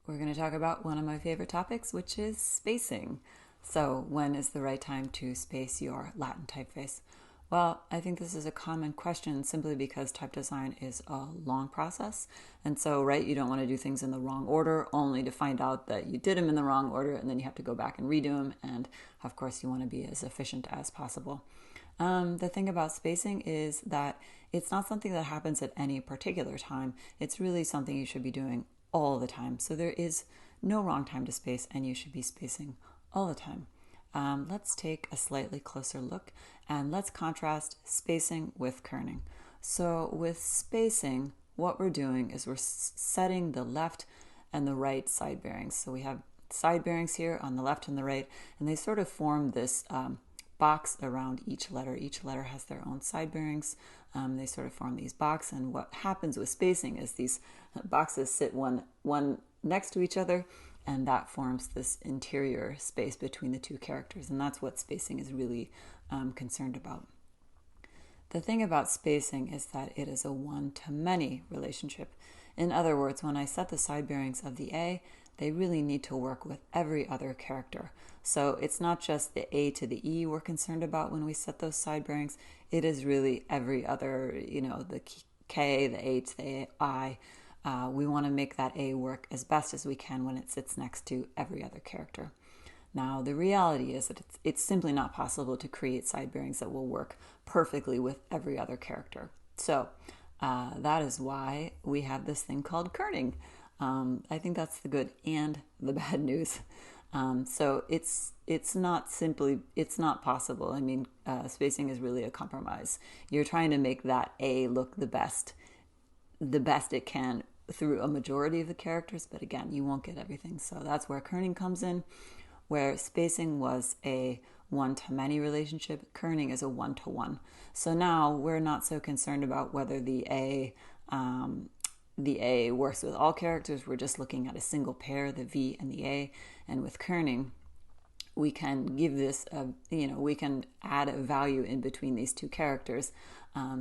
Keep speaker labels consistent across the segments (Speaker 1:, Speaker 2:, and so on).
Speaker 1: we're going to talk about one of my favorite topics, which is spacing. So, when is the right time to space your Latin typeface? Well, I think this is a common question simply because type design is a long process. And so, right, you don't want to do things in the wrong order only to find out that you did them in the wrong order and then you have to go back and redo them. And of course, you want to be as efficient as possible. The thing about spacing is that it's not something that happens at any particular time. It's really something you should be doing all the time. So there is no wrong time to space, and you should be spacing all the time. Let's take a slightly closer look and let's contrast spacing with kerning. So with spacing, what we're doing is we're setting the left and the right side bearings. So we have side bearings here on the left and the right, and they sort of form this box around each letter. Each letter has their own side bearings. They sort of form these boxes, and what happens with spacing is these boxes sit one next to each other, and that forms this interior space between the two characters, and that's what spacing is really concerned about. The thing about spacing is that it is a one-to-many relationship. In other words, when I set the side bearings of the A, they really need to work with every other character. So it's not just the A to the E we're concerned about when we set those side bearings. It is really every other, the K, the H, the I. We want to make that A work as best as we can when it sits next to every other character. Now, the reality is that it's simply not possible to create side bearings that will work perfectly with every other character. So that is why we have this thing called kerning. I think that's the good and the bad news. So it's not possible. I mean, spacing is really a compromise. You're trying to make that A look the best it can through a majority of the characters, but again, you won't get everything. So that's where kerning comes in, where spacing was a one-to-many relationship. Kerning is a one-to-one. So now we're not so concerned about whether the A works with all characters. We're just looking at a single pair, the V and the A. And with kerning, we can give this, we can add a value in between these two characters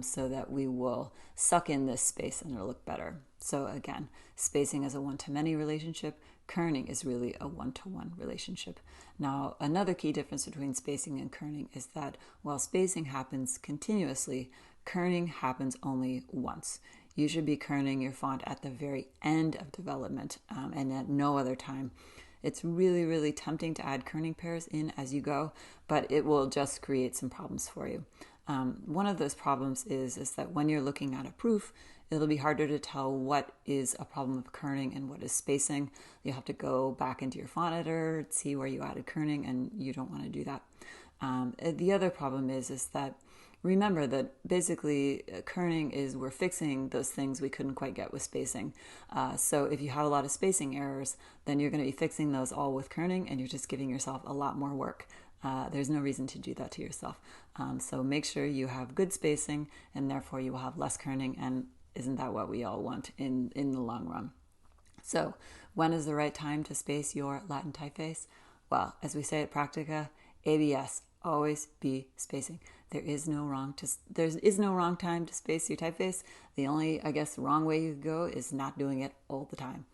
Speaker 1: so that we will suck in this space and it'll look better. So again, spacing is a one-to-many relationship. Kerning is really a one-to-one relationship. Now, another key difference between spacing and kerning is that while spacing happens continuously, kerning happens only once. You should be kerning your font at the very end of development and at no other time. It's really, really tempting to add kerning pairs in as you go, but it will just create some problems for you. One of those problems is that when you're looking at a proof, it'll be harder to tell what is a problem of kerning and what is spacing. You'll have to go back into your font editor, see where you added kerning, and you don't want to do that. The other problem is that remember that basically kerning is we're fixing those things we couldn't quite get with spacing. So if you have a lot of spacing errors, then you're going to be fixing those all with kerning, and you're just giving yourself a lot more work. There's no reason to do that to yourself. So make sure you have good spacing, and therefore you will have less kerning, and isn't that what we all want in the long run? So when is the right time to space your Latin typeface? Well, as we say at Practica, ABS, always be spacing. There is no wrong time to space your typeface. The only, wrong way you could go is not doing it all the time.